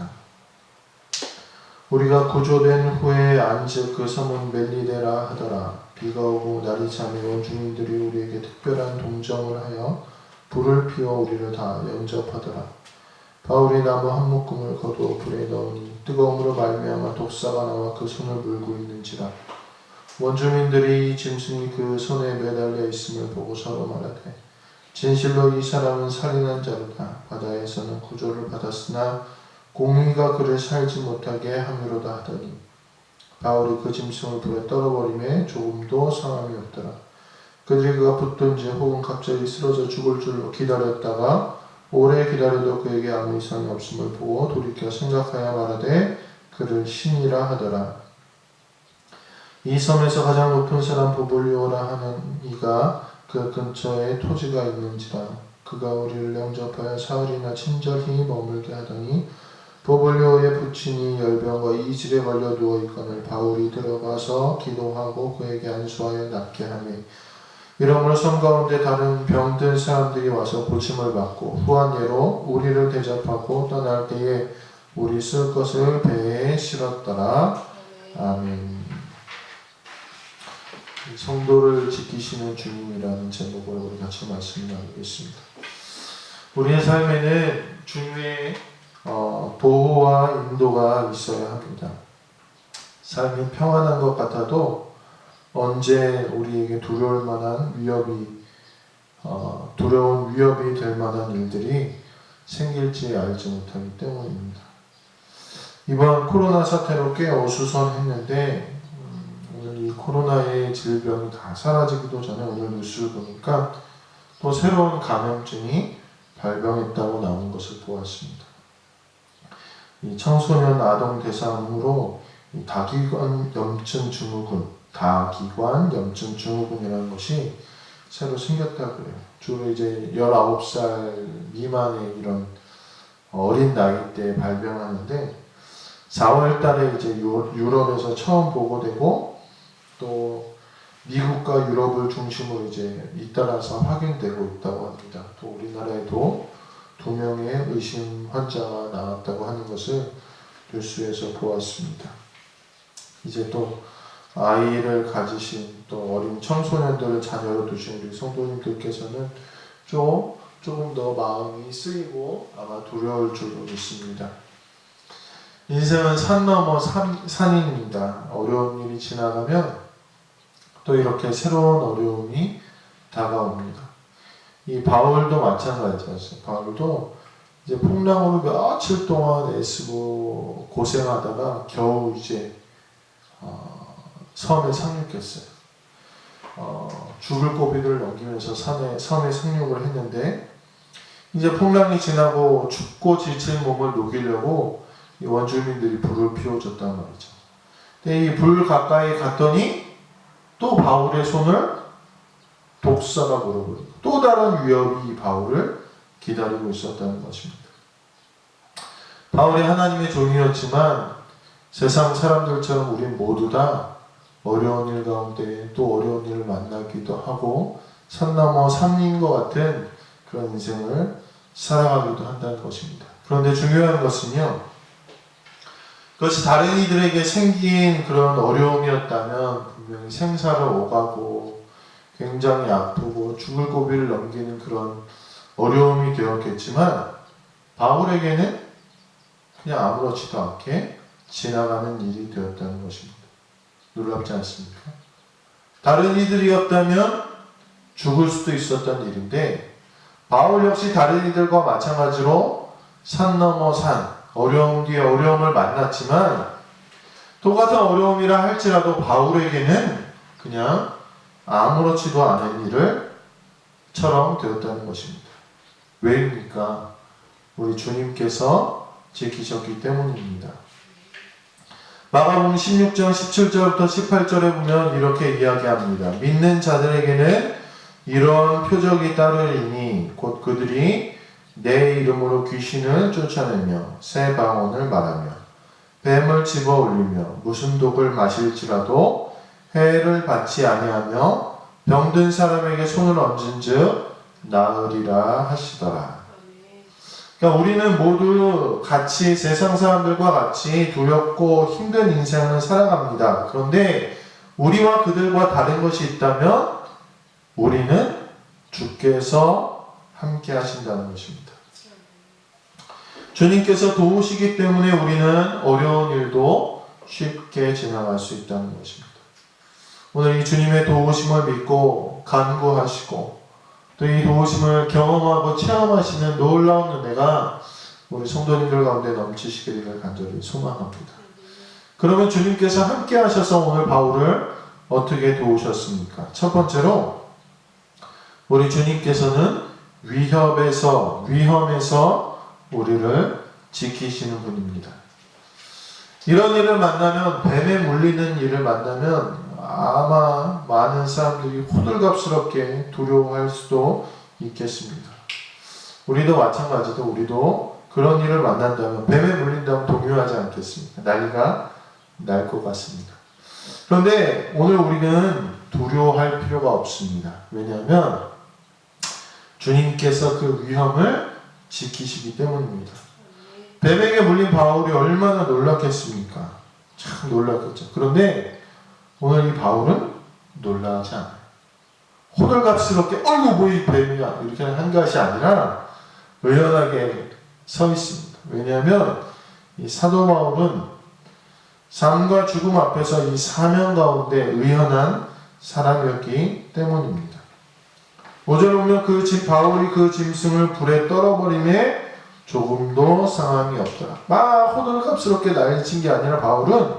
하였습니다. 우리가 구조된 후에 안즉 그 섬은 멜리데라 하더라. 비가 오고 날이 차며 원주민들이 우리에게 특별한 동정을 하여 불을 피워 우리를 다 영접하더라. 바울이 나무 한 묶음을 거두어 불에 넣으니 뜨거움으로 말미암아 독사가 나와 그 손을 물고 있는지라. 원주민들이 짐승이 그 손에 매달려 있음을 보고 서로 말하되 진실로 이 사람은 살인한 자로다. 바다에서는 구조를 받았으나 공의가 그를 살지 못하게 함이로다 하더니 바울이 그 짐승을 불에 떨어버림에 조금도 상함이 없더라. 그들이 그가 붙든지 혹은 갑자기 쓰러져 죽을 줄로 기다렸다가 오래 기다려도 그에게 아무 이상이 없음을 보고 돌이켜 생각하여 말하되 그를 신이라 하더라. 이 섬에서 가장 높은 사람 부블리오라 하는 이가 그 근처에 토지가 있는지라. 그가 우리를 영접하여 사흘이나 친절히 머물게 하더니 부블리오의 부친이 열병과 이질에 걸려 누워있거늘 바울이 들어가서 기도하고 그에게 안수하여 낫게 하며 이러므로 섬 가운데 다른 병든 사람들이 와서 고침을 받고 후한 예로 우리를 대접하고 떠날 때에 우리 쓸 것을 배에 실었더라. 아멘. 성도를 지키시는 주님이라는 제목으로 우리 같이 말씀을 나누겠습니다. 우리의 삶에는 주님의 보호와 인도가 있어야 합니다. 삶이 평안한 것 같아도 언제 우리에게 두려울 만한 두려운 위협이 될 만한 일들이 생길지 알지 못하기 때문입니다. 이번 코로나 사태로 꽤 어수선했는데 오늘 이 코로나의 질병이 다 사라지기도 전에 오늘 뉴스를 보니까 또 새로운 감염증이 발병했다고 나온 것을 보았습니다. 이 청소년 아동 대상으로 이 다기관 염증 증후군이라는 것이 새로 생겼다고 그래요. 주로 이제 19살 미만의 이런 어린 나이 때 발병하는데 4월 달에 이제 유럽에서 처음 보고되고 또 미국과 유럽을 중심으로 이제 잇따라서 확인되고 있다고 합니다. 또 우리나라에도 2명의 의심 환자가 나왔다고 하는 것을 뉴스에서 보았습니다. 이제 또 아이를 가지신 또 어린 청소년들을 자녀로 두신 우리 성도님들께서는 조금 더 마음이 쓰이고 아마 두려울 줄로 믿습니다. 인생은 산 넘어 산입니다. 어려운 일이 지나가면 또 이렇게 새로운 어려움이 다가옵니다. 이 바울도 마찬가지였어요. 바울도 이제 풍랑으로 며칠 동안 애쓰고 고생하다가 겨우 이제 섬에 상륙했어요. 죽을 고비를 넘기면서 섬에 상륙을 했는데 이제 풍랑이 지나고 춥고 지친 몸을 녹이려고 이 원주민들이 불을 피워줬단 말이죠. 근데 이 불 가까이 갔더니 또 바울의 손을 독사가 물어버리고 또 다른 위협이 바울을 기다리고 있었다는 것입니다. 바울이 하나님의 종이었지만 세상 사람들처럼 우린 모두 다 어려운 일 가운데 또 어려운 일을 만나기도 하고 산 넘어 산인 것 같은 그런 인생을 살아가기도 한다는 것입니다. 그런데 중요한 것은요, 그것이 다른 이들에게 생긴 그런 어려움이었다면 분명히 생사를 오가고 굉장히 아프고 죽을 고비를 넘기는 그런 어려움이 되었겠지만 바울에게는 그냥 아무렇지도 않게 지나가는 일이 되었다는 것입니다. 놀랍지 않습니까? 다른 이들이었다면 죽을 수도 있었던 일인데 바울 역시 다른 이들과 마찬가지로 산 넘어 산, 어려움 뒤에 어려움을 만났지만 똑같은 어려움이라 할지라도 바울에게는 그냥 아무렇지도 않은 일을처럼 되었다는 것입니다. 왜입니까? 우리 주님께서 지키셨기 때문입니다. 마가복음 16장 17절부터 18절에 보면 이렇게 이야기합니다. 믿는 자들에게는 이런 표적이 따르리니 곧 그들이 내 이름으로 귀신을 쫓아내며 새 방언을 말하며 뱀을 집어 올리며 무슨 독을 마실지라도 해를 받지 아니하며 병든 사람에게 손을 얹은즉 나으리라 하시더라. 그러니까 우리는 모두 같이 세상 사람들과 같이 두렵고 힘든 인생을 살아갑니다. 그런데 우리와 그들과 다른 것이 있다면 우리는 주께서 함께 하신다는 것입니다. 주님께서 도우시기 때문에 우리는 어려운 일도 쉽게 지나갈 수 있다는 것입니다. 오늘 이 주님의 도우심을 믿고 간구하시고 또 이 도우심을 경험하고 체험하시는 놀라운 은혜가 우리 성도님들 가운데 넘치시기를 간절히 소망합니다. 그러면 주님께서 함께 하셔서 오늘 바울을 어떻게 도우셨습니까? 첫 번째로 우리 주님께서는 위험에서 우리를 지키시는 분입니다. 이런 일을 만나면, 뱀에 물리는 일을 만나면 아마 많은 사람들이 호들갑스럽게 두려워할 수도 있겠습니다. 우리도 마찬가지로 우리도 그런 일을 만난다면, 뱀에 물린다면 동요하지 않겠습니까? 난리가 날 것 같습니다. 그런데 오늘 우리는 두려워할 필요가 없습니다. 왜냐하면 주님께서 그 위험을 지키시기 때문입니다. 뱀에게 물린 바울이 얼마나 놀랐겠습니까? 참 놀랐겠죠. 그런데 오늘 이 바울은 놀라지 않아요. 호들갑스럽게 어이구 뭐 이 뱀이야 이렇게 한 것이 아니라 의연하게 서 있습니다. 왜냐하면 이 사도 바울은 삶과 죽음 앞에서 이 사명 가운데 의연한 사람이었기 때문입니다. 5절에 보면 바울이 그 짐승을 불에 떨어버림에 조금도 상함이 없더라. 막 호들갑스럽게 난리친 게 아니라 바울은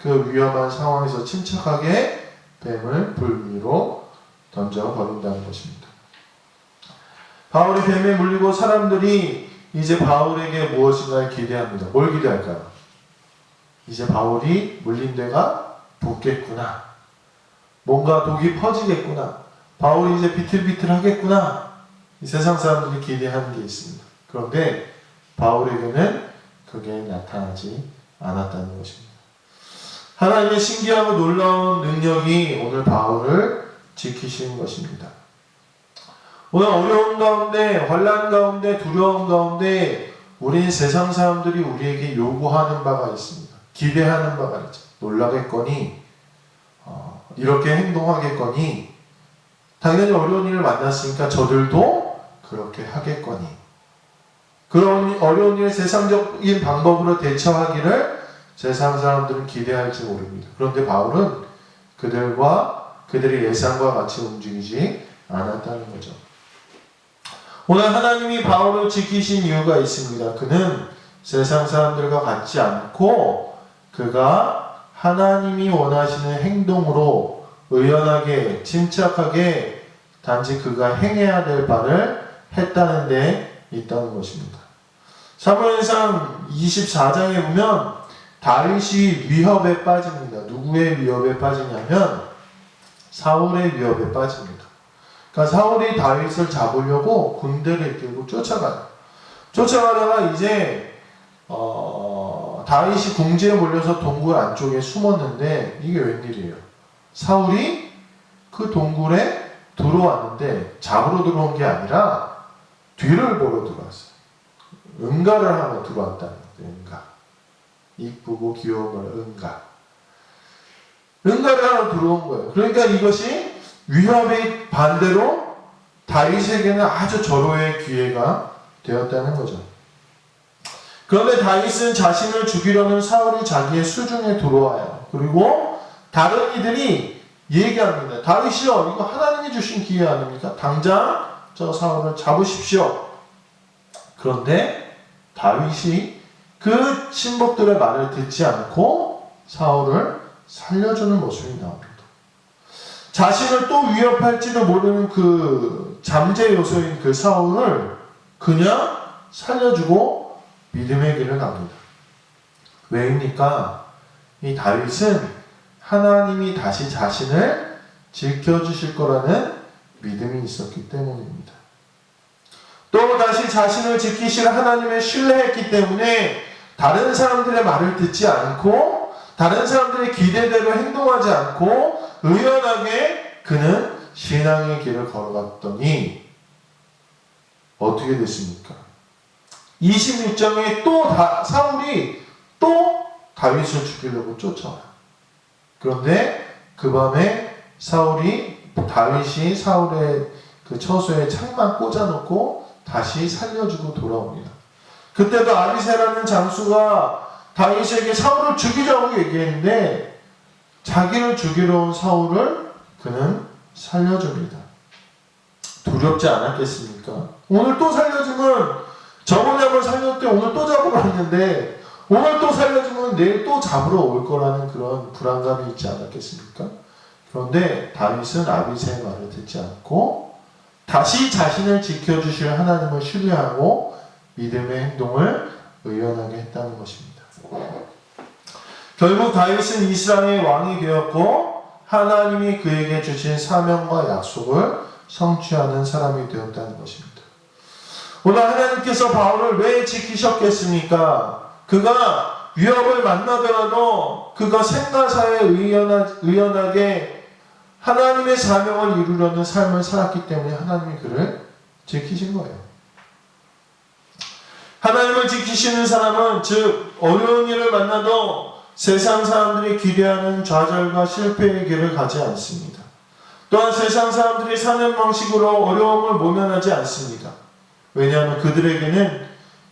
그 위험한 상황에서 침착하게 뱀을 불 위로 던져버린다는 것입니다. 바울이 뱀에 물리고 사람들이 이제 바울에게 무엇인가를 기대합니다. 뭘 기대할까요? 이제 바울이 물린 데가 붓겠구나. 뭔가 독이 퍼지겠구나. 바울이 이제 비틀비틀하겠구나. 이 세상 사람들이 기대하는 게 있습니다. 그런데 바울에게는 그게 나타나지 않았다는 것입니다. 하나님의 신기하고 놀라운 능력이 오늘 바울을 지키시는 것입니다. 오늘 어려운 가운데, 환난 가운데, 두려움 가운데 우리 세상 사람들이 우리에게 요구하는 바가 있습니다. 기대하는 바가 있죠. 놀라겠거니, 이렇게 행동하겠거니, 당연히 어려운 일을 만났으니까 저들도 그렇게 하겠거니, 그런 어려운 일 세상적인 방법으로 대처하기를 세상 사람들은 기대할지 모릅니다. 그런데 바울은 그들의 예상과 같이 움직이지 않았다는 거죠. 오늘 하나님이 바울을 지키신 이유가 있습니다. 그는 세상 사람들과 같지 않고 그가 하나님이 원하시는 행동으로 의연하게 침착하게 단지 그가 행해야 될 바를 했다는 데 있다는 것입니다. 사무엘상 24장에 보면 다윗이 위협에 빠집니다. 누구의 위협에 빠지냐면 사울의 위협에 빠집니다. 그러니까 사울이 다윗을 잡으려고 군대를 이끌고 쫓아가요. 쫓아가다가 이제 다윗이 궁지에 몰려서 동굴 안쪽에 숨었는데 이게 웬일이에요? 사울이 그 동굴에 들어왔는데 잡으러 들어온 게 아니라 뒤를 보러 들어왔어요. 응가를 하러 들어왔다는 거예요. 응가. 이쁘고 귀여운 걸 응가를 하러 들어온 거예요. 그러니까 이것이 위협의 반대로 다윗에게는 아주 절호의 기회가 되었다는 거죠. 그런데 다윗은 자신을 죽이려는 사울이 자기의 수중에 들어와요. 그리고 다른 이들이 얘기합니다. 다윗이요, 이거 하나님이 주신 기회 아닙니까? 당장 저 사울을 잡으십시오. 그런데 다윗이 그 친복들의 말을 듣지 않고 사울을 살려주는 모습이 나옵니다. 자신을 또 위협할지도 모르는 그 잠재 요소인 그 사울을 그냥 살려주고 믿음의 길을 갑니다. 왜입니까? 이 다윗은 하나님이 다시 자신을 지켜주실 거라는 믿음이 있었기 때문입니다. 또 다시 자신을 지키실 하나님을 신뢰했기 때문에 다른 사람들의 말을 듣지 않고 다른 사람들의 기대대로 행동하지 않고 의연하게 그는 신앙의 길을 걸어갔더니 어떻게 됐습니까? 26장에 사울이 또 다윗을 죽이려고 쫓아와요. 그런데 그 밤에 다윗이 사울의 그 처소에 창만 꽂아놓고 다시 살려주고 돌아옵니다. 그때도 아비새라는 장수가 다윗에게 사울을 죽이자고 얘기했는데 자기를 죽이러 온 사울을 그는 살려줍니다. 두렵지 않았겠습니까? 오늘 또 살려주면 저번에 한번 살렸을 때 오늘 또 잡으러 왔는데 오늘 또 살려주면 내일 또 잡으러 올 거라는 그런 불안감이 있지 않았겠습니까? 그런데 다윗은 아비새의 말을 듣지 않고 다시 자신을 지켜주실 하나님을 신뢰하고 믿음의 행동을 의연하게 했다는 것입니다. 결국 다윗은 이스라엘의 왕이 되었고 하나님이 그에게 주신 사명과 약속을 성취하는 사람이 되었다는 것입니다. 오늘 하나님께서 바울을 왜 지키셨겠습니까? 그가 위협을 만나더라도 그가 생가사에 의연하게 하나님의 사명을 이루려는 삶을 살았기 때문에 하나님이 그를 지키신 거예요. 하나님을 지키시는 사람은 즉 어려운 일을 만나도 세상 사람들이 기대하는 좌절과 실패의 길을 가지 않습니다. 또한 세상 사람들이 사는 방식으로 어려움을 모면하지 않습니다. 왜냐하면 그들에게는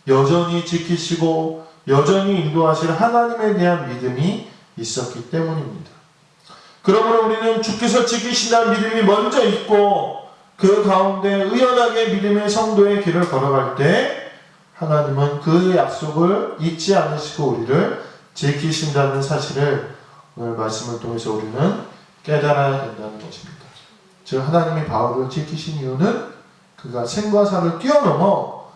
여전히 지키시고 여전히 인도하실 하나님에 대한 믿음이 있었기 때문입니다. 그러므로 우리는 주께서 지키신다는 믿음이 먼저 있고 그 가운데 의연하게 믿음의 성도의 길을 걸어갈 때 하나님은 그 약속을 잊지 않으시고 우리를 지키신다는 사실을 오늘 말씀을 통해서 우리는 깨달아야 된다는 것입니다. 즉 하나님이 바울을 지키신 이유는 그가 생과 사를 뛰어넘어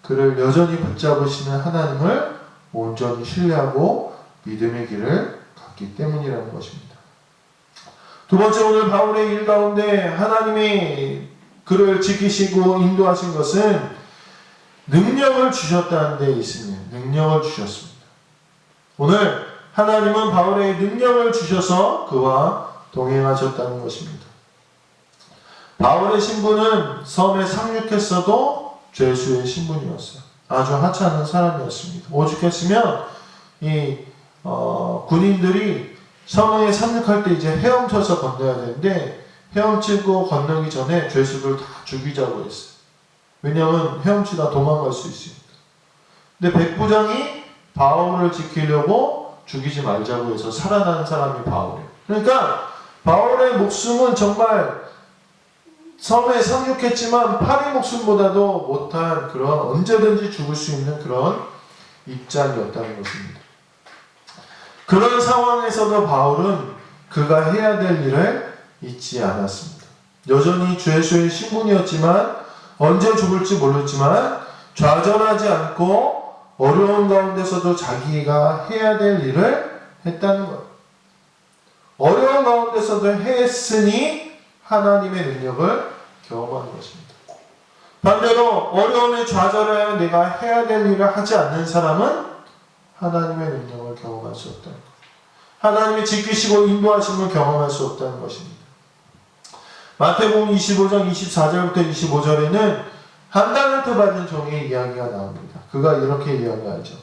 그를 여전히 붙잡으시는 하나님을 온전히 신뢰하고 믿음의 길을 갔기 때문이라는 것입니다. 두 번째, 오늘 바울의 일 가운데 하나님이 그를 지키시고 인도하신 것은 능력을 주셨다는 데 있습니다. 능력을 주셨습니다. 오늘 하나님은 바울에게 능력을 주셔서 그와 동행하셨다는 것입니다. 바울의 신분은 섬에 상륙했어도 죄수의 신분이었어요. 아주 하찮은 사람이었습니다. 오죽했으면 군인들이 섬에 상륙할 때 이제 헤엄쳐서 건너야 되는데 헤엄치고 건너기 전에 죄수들 다 죽이자고 했어요. 왜냐하면 헤엄치다 도망갈 수 있으니까. 근데 백부장이 바울을 지키려고 죽이지 말자고 해서 살아난 사람이 바울이에요. 그러니까 바울의 목숨은 정말 섬에 상륙했지만 파리 목숨보다도 못한 그런 언제든지 죽을 수 있는 그런 입장이었다는 것입니다. 그런 상황에서도 바울은 그가 해야 될 일을 잊지 않았습니다. 여전히 죄수의 신분이었지만 언제 죽을지 모르지만 좌절하지 않고 어려운 가운데서도 자기가 해야 될 일을 했다는 것. 어려운 가운데서도 했으니 하나님의 능력을 경험하는 것입니다. 반대로 어려움에 좌절하여 내가 해야 될 일을 하지 않는 사람은 하나님의 능력을 경험할 수 없다는 것. 하나님이 지키시고 인도하심을 경험할 수 없다는 것입니다. 마태복음 25장 24절부터 25절에는 한 달란트 받은 종의 이야기가 나옵니다. 그가 이렇게 이야기하죠.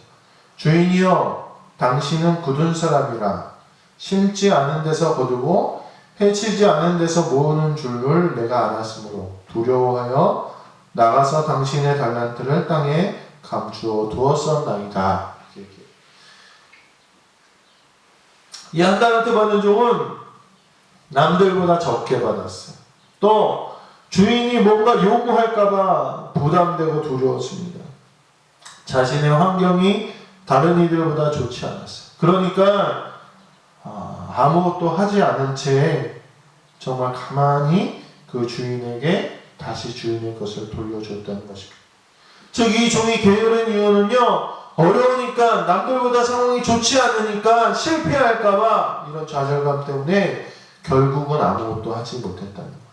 주인이여, 당신은 굳은 사람이라 심지 않은 데서 거두고 해치지 않은 데서 모으는 줄을 내가 알았으므로 두려워하여 나가서 당신의 달란트를 땅에 감추어 두었었나이다. 이 한 달란트 받은 종은 남들보다 적게 받았어요. 또 주인이 뭔가 요구할까봐 부담되고 두려웠습니다. 자신의 환경이 다른 이들보다 좋지 않았어요. 그러니까 아무것도 하지 않은 채 정말 가만히 그 주인에게 다시 주인의 것을 돌려줬다는 것입니다. 즉 이 종이 게으른 이유는요, 어려우니까 남들보다 상황이 좋지 않으니까 실패할까봐 이런 좌절감 때문에 결국은 아무것도 하지 못했다는 거예요.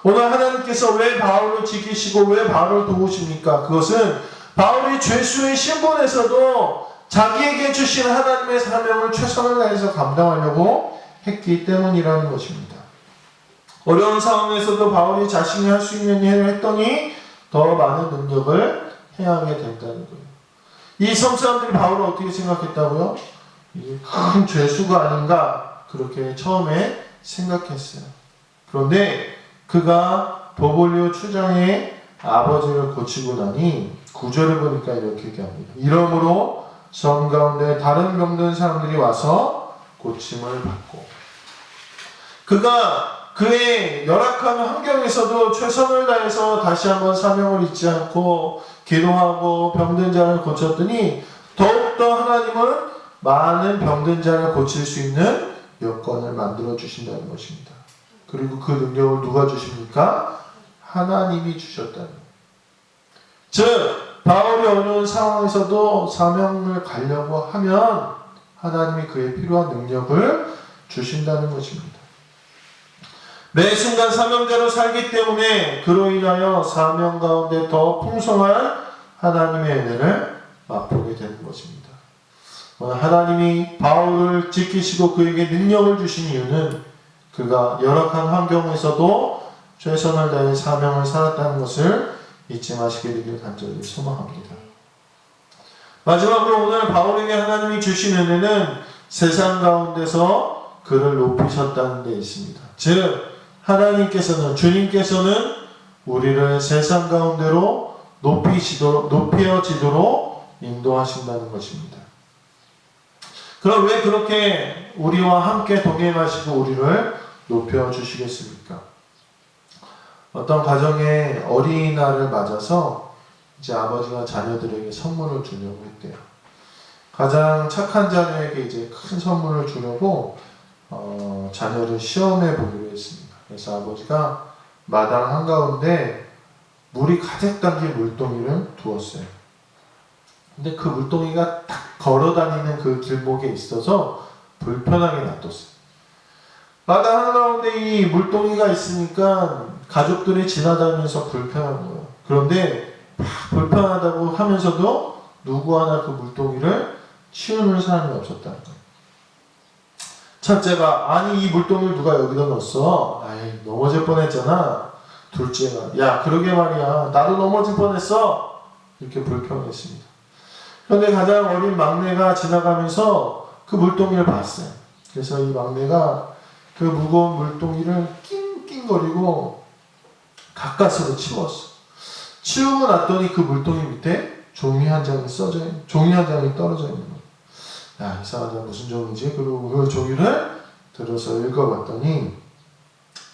오늘 하나님께서 왜 바울을 지키시고 왜 바울을 도우십니까? 그것은 바울이 죄수의 신분에서도 자기에게 주신 하나님의 사명을 최선을 다해서 감당하려고 했기 때문이라는 것입니다. 어려운 상황에서도 바울이 자신이 할 수 있는 일을 했더니 더 많은 능력을 행하게 된다는 거예요. 이 섬사람들이 바울을 어떻게 생각했다고요? 이게 큰 죄수가 아닌가 그렇게 처음에 생각했어요. 그런데 그가 보볼리오 추장의 아버지를 고치고 나니 9절을 보니까 이렇게 얘기합니다. 이러므로 섬 가운데 다른 병든 사람들이 와서 고침을 받고 그가 그의 열악한 환경에서도 최선을 다해서 다시 한번 사명을 잊지 않고 기도하고 병든 자를 고쳤더니 더욱더 하나님은 많은 병든 자를 고칠 수 있는 여건을 만들어 주신다는 것입니다. 그리고 그 능력을 누가 주십니까? 하나님이 주셨다는 거예요. 즉 바울이 어려운 상황에서도 사명을 가려고 하면 하나님이 그에 필요한 능력을 주신다는 것입니다. 매 순간 사명자로 살기 때문에 그로 인하여 사명 가운데 더 풍성한 하나님의 은혜를 맛보게 되는 것입니다. 하나님이 바울을 지키시고 그에게 능력을 주신 이유는 그가 열악한 환경에서도 최선을 다해 사명을 살았다는 것을 잊지 마시게 되기를 간절히 소망합니다. 마지막으로 오늘 바울에게 하나님이 주신 은혜는 세상 가운데서 그를 높이셨다는 데 있습니다. 즉 하나님께서는 주님께서는 우리를 세상 가운데로 높여지도록 인도하신다는 것입니다. 그럼 왜 그렇게 우리와 함께 동행하시고 우리를 높여주시겠습니까? 어떤 가정에 어린이날을 맞아서 이제 아버지가 자녀들에게 선물을 주려고 했대요. 가장 착한 자녀에게 이제 큰 선물을 주려고 자녀를 시험해 보기로 했습니다. 그래서 아버지가 마당 한가운데 물이 가득 담긴 물동이를 두었어요. 근데 그 물동이가 딱 걸어다니는 그 길목에 있어서 불편하게 놔뒀어요. 마당 한가운데 이 물동이가 있으니까 가족들이 지나다니면서 불편한 거예요. 그런데 불편하다고 하면서도 누구 하나 그 물동이를 치우는 사람이 없었다는 거예요. 첫째가 아니 이 물동이를 누가 여기다 넣었어? 아이 넘어질 뻔했잖아. 둘째가 야 그러게 말이야 나도 넘어질 뻔했어. 이렇게 불평했습니다. 그런데 가장 어린 막내가 지나가면서 그 물동이를 봤어요. 그래서 이 막내가 그 무거운 물동이를 낑낑거리고 가까스로 치웠어. 치우고 났더니 그 물동이 밑에 종이 한 장이 떨어져 있는 거예요. 야, 이상하다. 무슨 종이지? 그리고 그 종이를 들어서 읽어봤더니,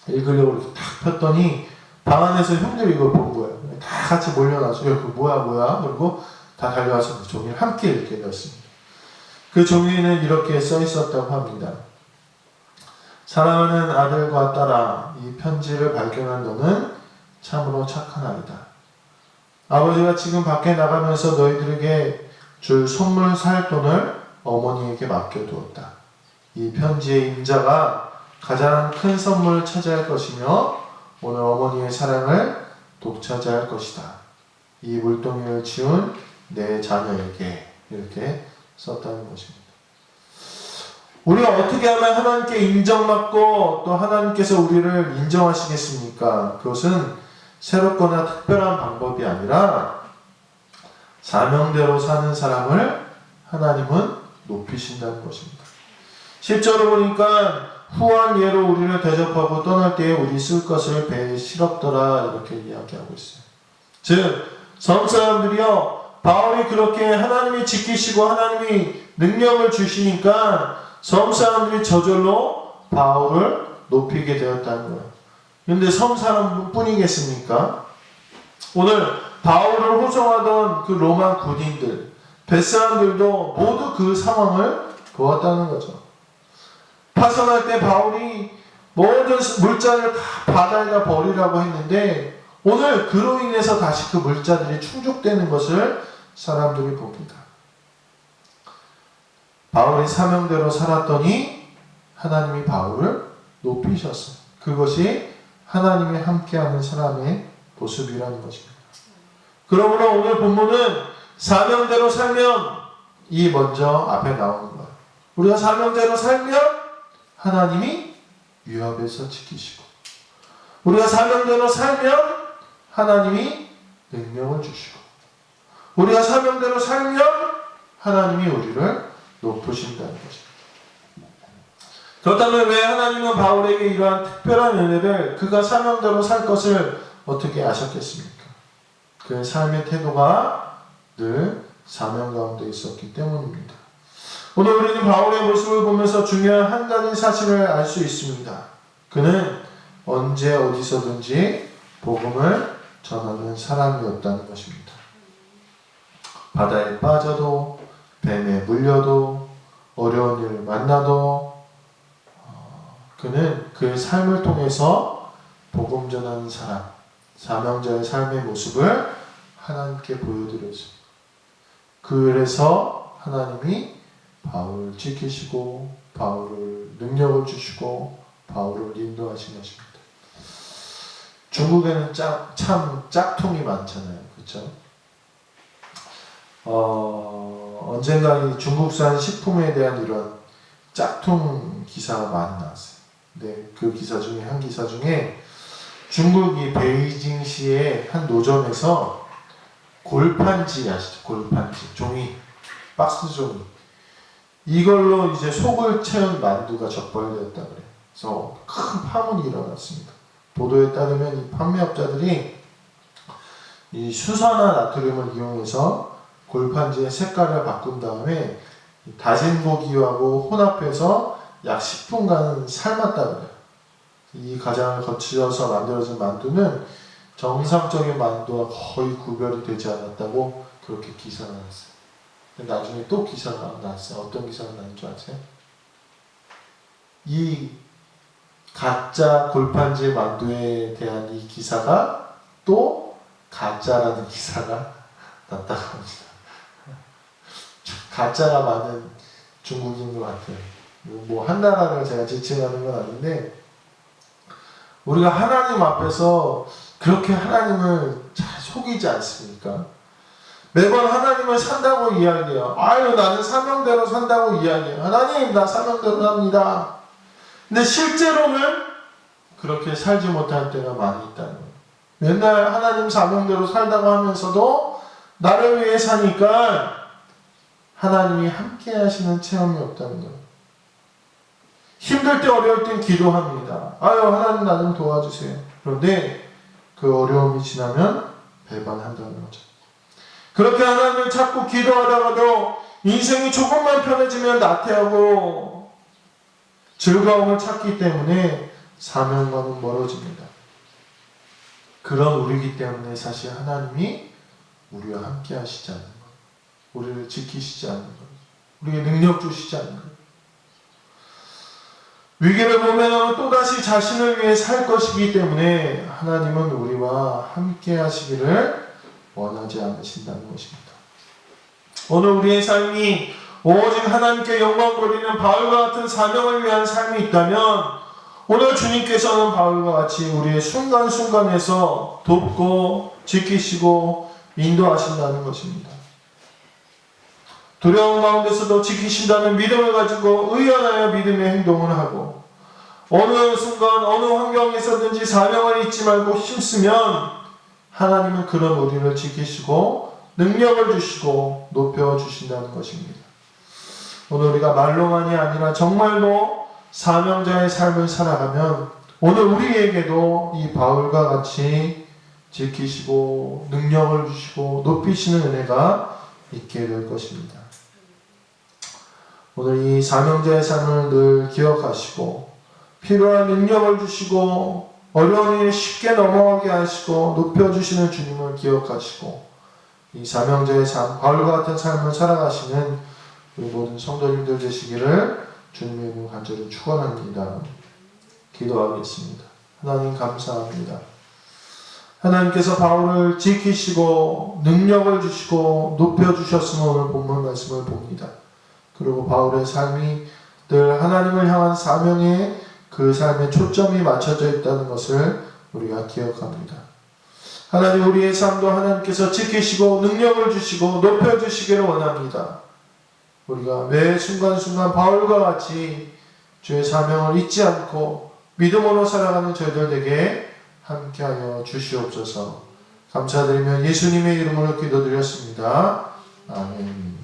읽으려고 이렇게 탁 폈더니, 방 안에서 형들이 이걸 본 거예요. 다 같이 몰려나서, 야, 그거 뭐야? 그리고 다 달려와서 그 종이를 함께 읽게 되었습니다. 그 종이에는 이렇게 써 있었다고 합니다. 사랑하는 아들과 딸아, 이 편지를 발견한 너는 참으로 착한 아이다. 아버지가 지금 밖에 나가면서 너희들에게 줄 선물 살 돈을 어머니에게 맡겨두었다. 이 편지의 임자가 가장 큰 선물을 차지할 것이며 오늘 어머니의 사랑을 독차지할 것이다. 이 물동이를 치운 내 자녀에게 이렇게 썼다는 것입니다. 우리가 어떻게 하면 하나님께 인정받고 또 하나님께서 우리를 인정하시겠습니까? 그것은 새롭거나 특별한 방법이 아니라 사명대로 사는 사람을 하나님은 높이신다는 것입니다. 10절을 보니까 후한 예로 우리를 대접하고 떠날 때에 우리 쓸 것을 배에 실었더라 이렇게 이야기하고 있어요. 즉 성사람들이요 바울이 그렇게 하나님이 지키시고 하나님이 능력을 주시니까 성사람들이 저절로 바울을 높이게 되었다는 거예요. 그런데 성사람뿐이겠습니까? 오늘 바울을 호송하던 그 로마 군인들 벳사람들도 모두 그 상황을 보았다는 거죠. 파송할 때 바울이 모든 물자를 다 바다에다 버리라고 했는데 오늘 그로 인해서 다시 그 물자들이 충족되는 것을 사람들이 봅니다. 바울이 사명대로 살았더니 하나님이 바울을 높이셨어요. 그것이 하나님이 함께하는 사람의 모습이라는 것입니다. 그러므로 오늘 본문은 사명대로 살면 이 먼저 앞에 나오는 거예요. 우리가 사명대로 살면 하나님이 위협에서 지키시고 우리가 사명대로 살면 하나님이 능력을 주시고 우리가 사명대로 살면 하나님이 우리를 높으신다는 것입니다. 그렇다면 왜 하나님은 바울에게 이러한 특별한 은혜를 그가 사명대로 살 것을 어떻게 아셨겠습니까? 그의 삶의 태도가 늘 사명 가운데 있었기 때문입니다. 오늘 우리는 바울의 모습을 보면서 중요한 한 가지 사실을 알 수 있습니다. 그는 언제 어디서든지 복음을 전하는 사람이었다는 것입니다. 바다에 빠져도, 뱀에 물려도, 어려운 일을 만나도 그는 그의 삶을 통해서 복음 전하는 사람, 사명자의 삶의 모습을 하나님께 보여드렸습니다. 그래서 하나님이 바울을 지키시고 바울을 능력을 주시고 바울을 인도하신 것입니다. 중국에는 참 짝퉁이 많잖아요. 그렇죠? 언젠가 이 중국산 식품에 대한 이런 짝퉁 기사가 많이 나왔어요. 네, 그 기사 중에 한 기사 중에 중국이 베이징시의 한 노점에서 골판지 아시죠? 골판지 종이, 박스 종이 이걸로 이제 속을 채운 만두가 적발되었다 그래요. 그래서 큰 파문이 일어났습니다. 보도에 따르면 이 판매업자들이 이 수산화 나트륨을 이용해서 골판지의 색깔을 바꾼 다음에 다진 고기하고 혼합해서 약 10분간 삶았다 그래요. 이 과정을 거쳐서 만들어진 만두는 정상적인 만두와 거의 구별이 되지 않았다고 그렇게 기사가 났어요. 나중에 또 기사가 나왔어요. 어떤 기사가 나는 줄 아세요? 이 가짜 골판지 만두에 대한 이 기사가 또 가짜라는 기사가 났다고 합니다. 가짜가 많은 중국인 것 같아요. 뭐 한 나라를 제가 지칭하는 건 아닌데 우리가 하나님 앞에서 그렇게 하나님을 잘 속이지 않습니까? 매번 하나님을 산다고 이야기해요. 아유 나는 사명대로 산다고 이야기해요. 하나님 나 사명대로 삽니다. 근데 실제로는 그렇게 살지 못할 때가 많이 있다는 거예요. 맨날 하나님 사명대로 살다고 하면서도 나를 위해 사니까 하나님이 함께 하시는 체험이 없다는 거예요. 힘들 때 어려울 땐 기도합니다. 아유 하나님 나 좀 도와주세요. 그런데 그 어려움이 지나면 배반한다는 거죠. 그렇게 하나님을 찾고 기도하다가도 인생이 조금만 편해지면 나태하고 즐거움을 찾기 때문에 사명과는 멀어집니다. 그런 우리이기 때문에 사실 하나님이 우리와 함께 하시지 않는 거예요. 우리를 지키시지 않는 거예요. 우리에게 능력 주시지 않는 거예요. 위기를 보면 또다시 자신을 위해 살 것이기 때문에 하나님은 우리와 함께 하시기를 원하지 않으신다는 것입니다. 오늘 우리의 삶이 오직 하나님께 영광 돌리는 바울과 같은 사명을 위한 삶이 있다면 오늘 주님께서는 바울과 같이 우리의 순간순간에서 돕고 지키시고 인도하신다는 것입니다. 두려운 가운데서도 지키신다는 믿음을 가지고 의연하여 믿음의 행동을 하고 어느 순간 어느 환경에서든지 사명을 잊지 말고 힘쓰면 하나님은 그런 우리를 지키시고 능력을 주시고 높여주신다는 것입니다. 오늘 우리가 말로만이 아니라 정말로 사명자의 삶을 살아가면 오늘 우리에게도 이 바울과 같이 지키시고 능력을 주시고 높이시는 은혜가 있게 될 것입니다. 오늘 이 사명자의 삶을 늘 기억하시고 필요한 능력을 주시고 어려운 일에 쉽게 넘어가게 하시고 높여주시는 주님을 기억하시고 이 사명자의 삶, 바울과 같은 삶을 살아가시는 우리 모든 성도님들 되시기를 주님의 이름으로 간절히 축원합니다. 기도하겠습니다. 하나님 감사합니다. 하나님께서 바울을 지키시고 능력을 주시고 높여주셨음을 오늘 본문 말씀을 봅니다. 그리고 바울의 삶이 늘 하나님을 향한 사명에 그 삶에 초점이 맞춰져 있다는 것을 우리가 기억합니다. 하나님 우리의 삶도 하나님께서 지키시고 능력을 주시고 높여주시기를 원합니다. 우리가 매 순간순간 바울과 같이 주의 사명을 잊지 않고 믿음으로 살아가는 저희들에게 함께하여 주시옵소서. 감사드리며 예수님의 이름으로 기도드렸습니다. 아멘.